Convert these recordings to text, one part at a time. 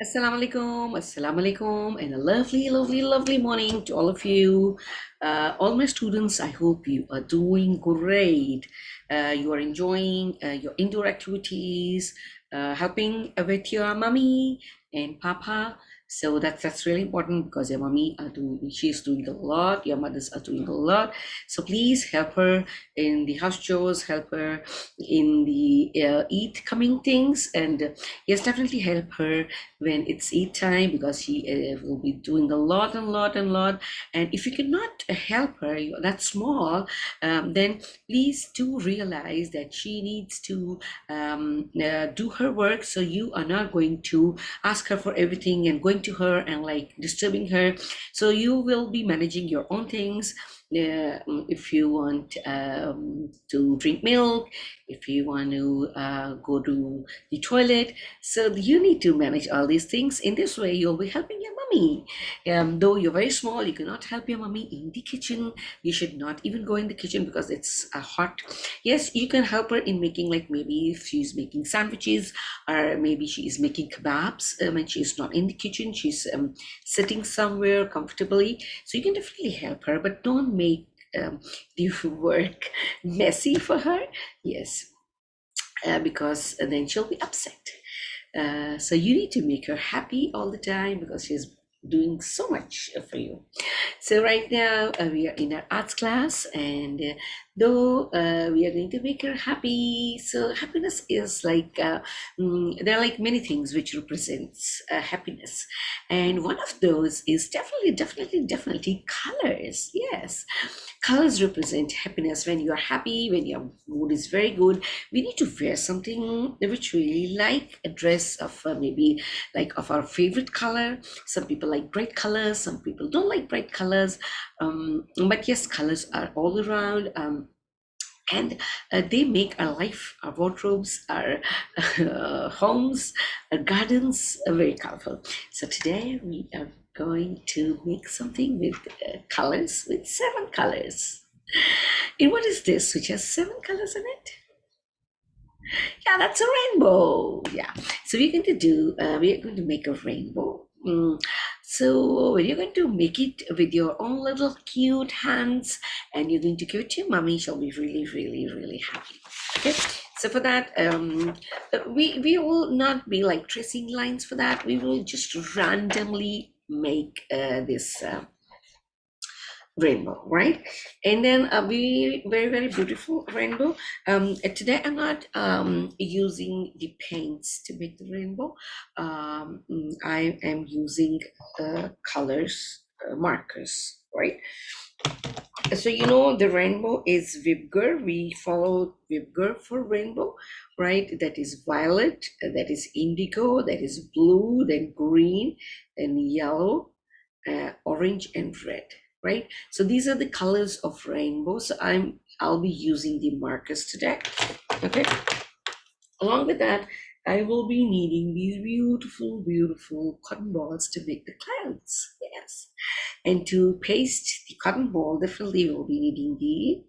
Assalamu alaikum, and a lovely, lovely, lovely morning to all of you. All my students, I hope you are doing great. You are enjoying your indoor activities, helping with your mommy and papa. So that's really important because your mommy are doing, she's doing a lot. Your mothers are doing a lot. So please help her in the house chores, help her in the eat coming things, and yes, definitely help her when it's eat time because she will be doing a lot and lot and lot. And if you cannot help her, you're that small, then please do realize that she needs to do her work. So you are not going to ask her for everything and going to her and like disturbing her. So you will be managing your own things. If you want to drink milk, if you want to go to the toilet, so you need to manage all these things. In this way, you'll be helping your mommy. Though you're very small, you cannot help your mommy in the kitchen. You should not even go in the kitchen because it's hot. Yes, you can help her in making, like maybe if she's making sandwiches or maybe she is making kebabs when she's not in the kitchen, she's sitting somewhere comfortably. So you can definitely help her, but don't make the work messy for her. Yes, because then she'll be upset. So you need to make her happy all the time because she's doing so much for you. So right now we are in our arts class, and though we are going to make her happy, so happiness is like there are like many things which represents happiness, and one of those is definitely colors. Yes, colors represent happiness. When you are happy, when your mood is very good, we need to wear something which we really like, a dress of maybe like of our favorite color. Some people like bright colors, some people don't like bright colors, but yes, colors are all around, and they make our life, our wardrobes, our homes, our gardens very colorful. So today we are going to make something with colors, with 7 colors. And what is this which has 7 colors in it? Yeah, that's a rainbow. Yeah. So we're going to make a rainbow. So you're going to make it with your own little cute hands, and you're going to give it to your mommy. She'll be really, really, really happy. Okay. So for that, we will not be like tracing lines for that. We will just randomly make this rainbow, right? And then a very beautiful rainbow. Today I'm not using the paints to make the rainbow. I am using colors, markers, right? So you know the rainbow is Vibgur. We follow Vibgur for rainbow, right? That is violet, that is indigo, that is blue, then green, then yellow, orange, and red, right? So these are the colors of rainbow. So I'll be using the markers today. Okay. Along with that, I will be needing these beautiful cotton balls to make the clouds. Yes. And to paste the cotton ball differently, we'll be needing the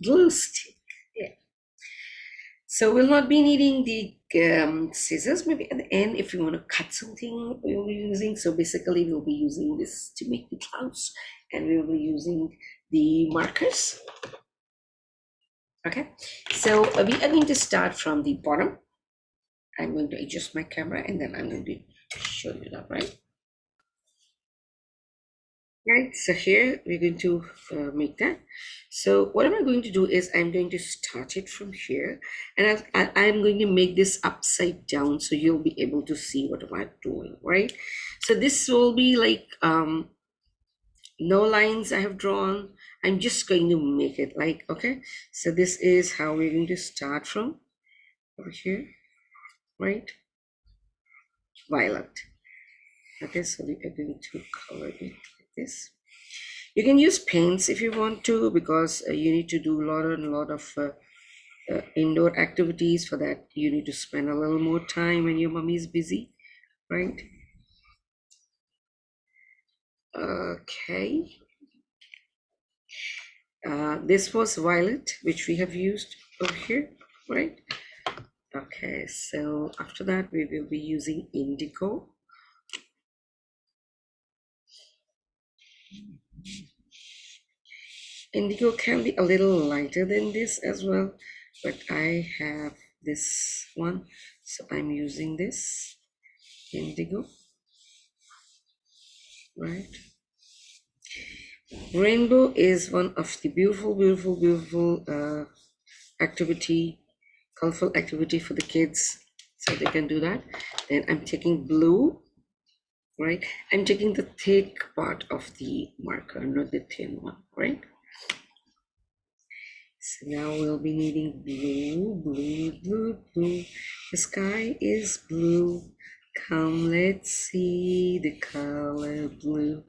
glue stick. Yeah. So we'll not be needing the scissors. Maybe at the end, if you want to cut something, we'll be using. So basically, we'll be using this to make the clouds, and we'll be using the markers. Okay. So we are going to start from the bottom. I'm going to adjust my camera, and then I'm going to show you that, right? Right, so here we're going to make that. So what am I going to do is I'm going to start it from here, and I'm going to make this upside down so you'll be able to see what am I doing, right? So this will be like no lines I have drawn. I'm just going to make it like, okay, so this is how we're going to start from over here, right? Violet. Okay, so we are going to color it like this. You can use paints if you want to, because you need to do a lot of indoor activities. For that, you need to spend a little more time when your mommy is busy, right? Okay. This was violet, which we have used over here, right? Okay, so after that, we will be using indigo, Indigo can be a little lighter than this as well, but I have this one, so I'm using this indigo, right? Rainbow is one of the beautiful, beautiful, beautiful activity, colorful activity for the kids, so they can do that. Then I'm taking blue, right? I'm taking the thick part of the marker, not the thin one, right? So now we'll be needing blue, blue, blue, blue. The sky is blue. Come, let's see the color blue.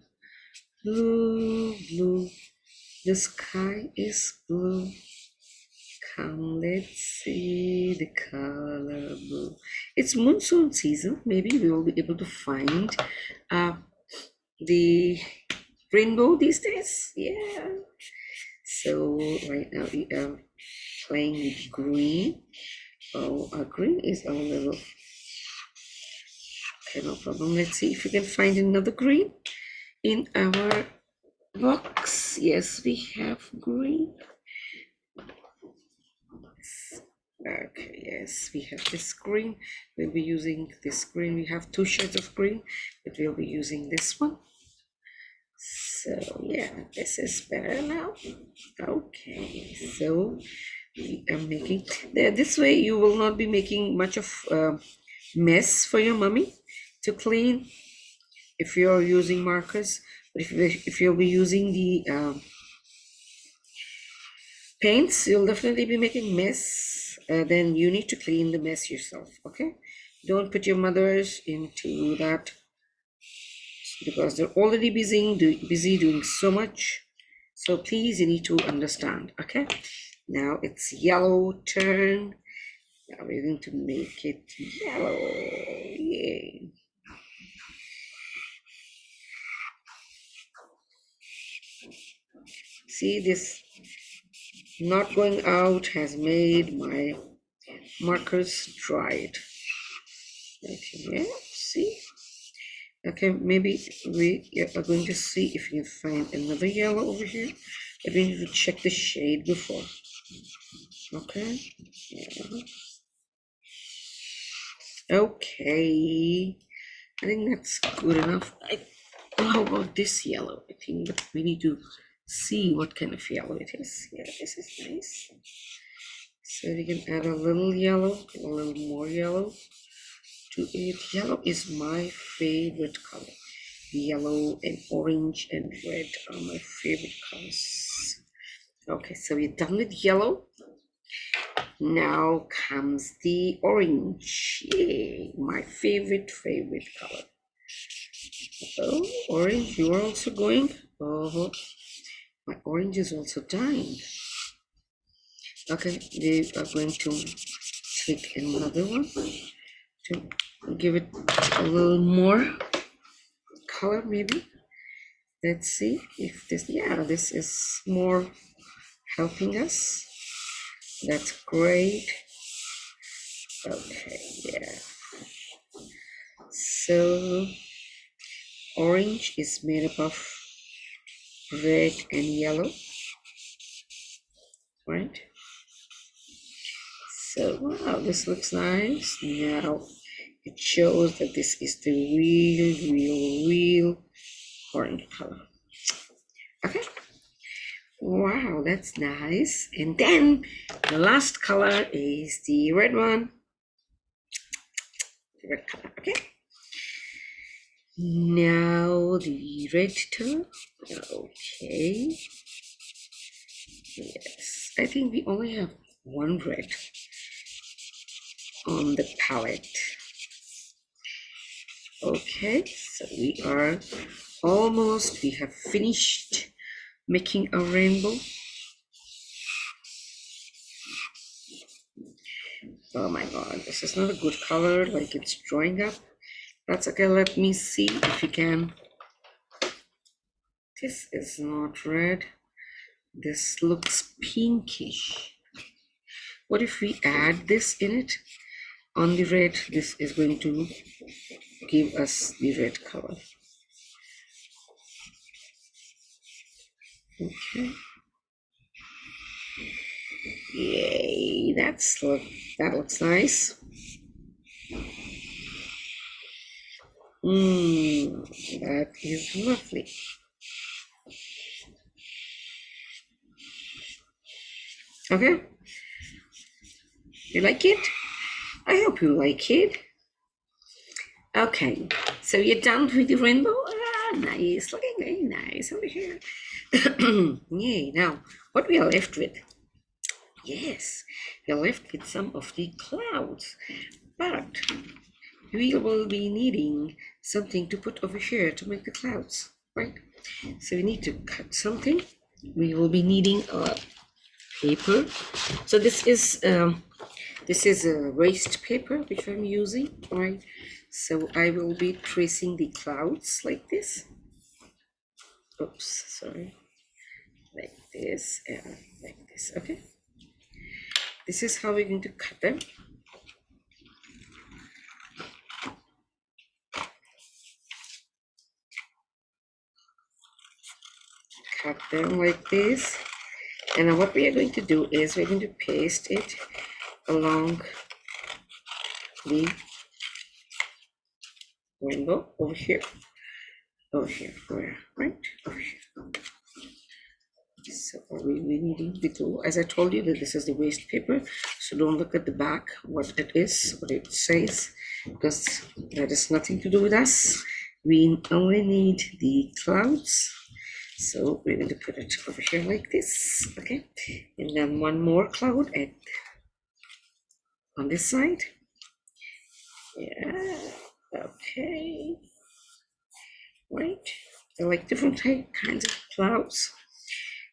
Blue, blue. The sky is blue. Come, let's see the color blue. It's monsoon season. Maybe we will be able to find the rainbow these days. Yeah. So right now we are playing with green. Oh, our green is a little. Okay, no problem. Let's see if we can find another green in our box. Yes, we have green. Okay, yes, we have this green. We'll be using this green. We have two shades of green, but we'll be using this one. So yeah, this is better now. Okay, so we are making this way. You will not be making much of mess for your mommy to clean if you're using markers. But if you'll be using the paints, you'll definitely be making mess. Then you need to clean the mess yourself. Okay, don't put your mothers into that because they're already busy doing so much. So please, you need to understand. Okay, now it's yellow turn. Now we're going to make it yellow. Yay. See, this not going out has made my markers dried. Right here, see? Okay, maybe we are going to see if we can find another yellow over here. But we need to check the shade before. Okay. Yeah. Okay. I think that's good enough. How about this yellow? I think that we need to see what kind of yellow it is. Yeah, this is nice. So we can add a little yellow, a little more yellow to it. Yellow is my favorite color. Yellow and orange and red are my favorite colors. Okay, so we're done with yellow. Now comes the orange. Yay, my favorite color. Oh, orange, you are also going? Oh, my orange is also dying. Okay, we are going to take another one to give it a little more color, maybe. Let's see if this, yeah, this is more helping us. That's great. Okay, yeah. So orange is made up of red and yellow, right? So wow, this looks nice. Now it shows that this is the real orange color. Okay. Wow, that's nice. And then the last color is the red one. The red color, okay. Now the red tone. Okay. Yes, I think we only have one red on the palette. Okay, so we are almost, we have finished making a rainbow. Oh my god, this is not a good color, like it's drawing up. That's okay, let me see if we can. This is not red. This looks pinkish. What if we add this in it? On the red, this is going to give us the red color. Okay. Yay, that looks nice. That is lovely. Okay, you like it? I hope you like it. Okay, so you're done with the rainbow? Ah, nice, looking very nice over here. Yay, now what we are left with? Yes, we are left with some of the clouds, but we will be needing something to put over here to make the clouds, right? So we need to cut something. We will be needing a paper. So this is a waste paper which I'm using, right? So I will be tracing the clouds like this. Oops, sorry. Like this and like this. Okay. This is how we're going to cut them. Cut them like this. And now what we are going to do is we're going to paste it along the rainbow over here. Over here, where? Right? Over here. So we needing the glue. As I told you that this is the waste paper, so don't look at the back, what it is, what it says, because that has nothing to do with us. We only need the clouds. So we're going to put it over here like this, okay? And then one more cloud on this side. Yeah, okay. Right, I like different kinds of clouds.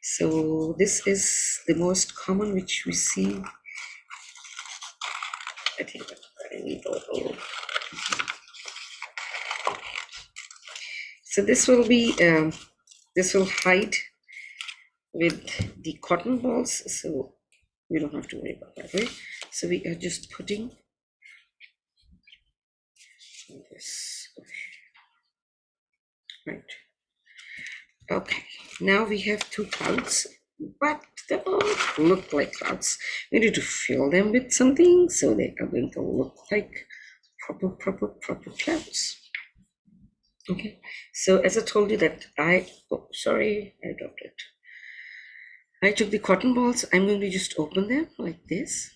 So this is the most common which we see. I think I need a little. So this will be this will hide with the cotton balls, so we don't have to worry about that, right? So we are just putting this, right? Okay, now we have two clouds, but they don't look like clouds. We need to fill them with something so they are going to look like proper clouds. Okay, so as I told you that sorry, I dropped it. I took the cotton balls. I'm going to just open them like this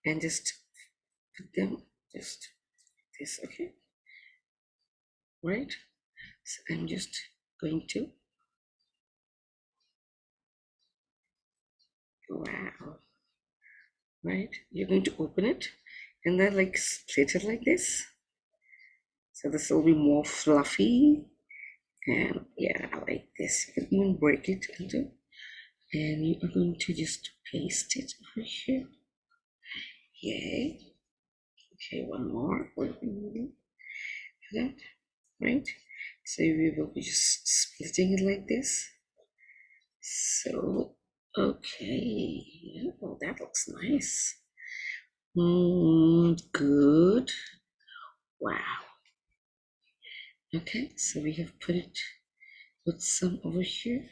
and just put them just this, okay? Right? So I'm just going to, wow, right? You're going to open it and then like split it like this. So this will be more fluffy. And yeah, I like this. You can even break it into, and you are going to just paste it over here. Yay. Okay, one more. That, right? So we will be just splitting it like this. So, okay. Oh, that looks nice. Good. Wow. Okay, so we have put some over here.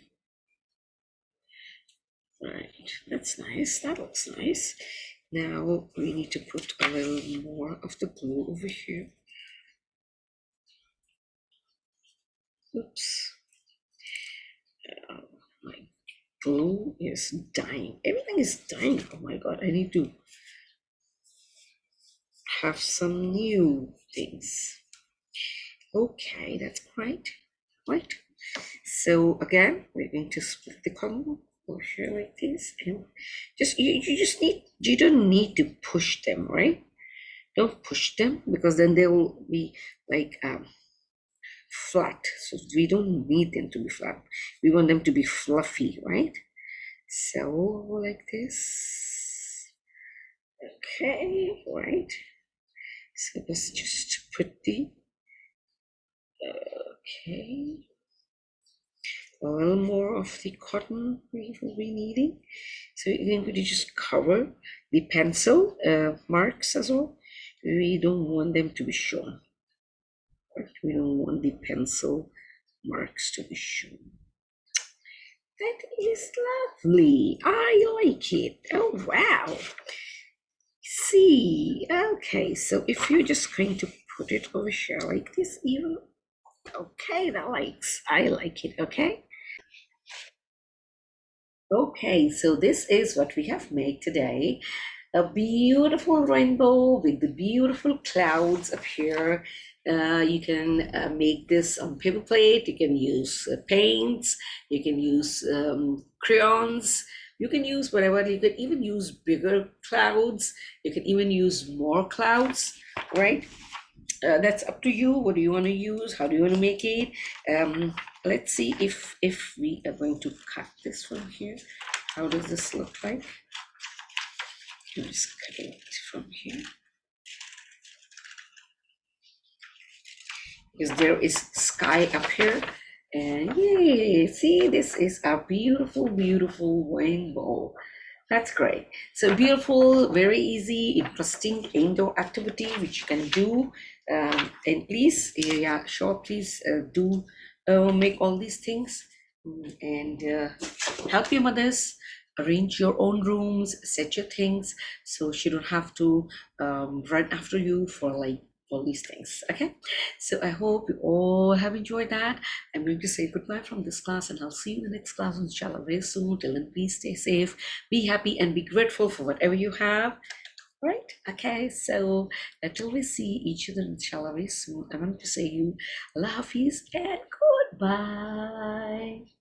Right, that's nice. That looks nice. Now we need to put a little more of the glue over here. Oops. My glue is dying. Everything is dying. Oh my god, I need to have some new things. Okay, that's great. Right. So again, we're going to split the column over here like this, and you don't need to push them, right? Don't push them because then they will be like flat. So we don't need them to be flat. We want them to be fluffy, right? So like this. Okay, right. So let's just put the okay. A little more of the cotton we will be needing. So you're going to just cover the pencil marks as well. We don't want them to be shown. We don't want the pencil marks to be shown. That is lovely. I like it. Oh, wow. See, okay, so if you're just going to put it over here like this, even okay, I like it. Okay, okay, so this is what we have made today. A beautiful rainbow with the beautiful clouds up here. You can make this on paper plate. You can use paints. You can use crayons. You can use whatever. You can even use bigger clouds. You can even use more clouds, right? That's up to you. What do you want to use? How do you want to make it? Let's see if we are going to cut this from here. How does this look like? I'm just cutting it from here. Because there is sky up here. And yay, see, this is a beautiful, beautiful rainbow. That's great. So beautiful, very easy, interesting indoor activity which you can do. And please, yeah, sure, please do make all these things. And help your mothers arrange your own rooms, set your things so she don't have to run after you for like all these things. Okay, so I hope you all have enjoyed that. I'm going to say goodbye from this class, and I'll see you in the next class, inshallah, very soon. Till then, please stay safe, be happy, and be grateful for whatever you have. Right? Okay, so until we see each other, inshallah, very soon, I want to say you Allah Hafiz and goodbye.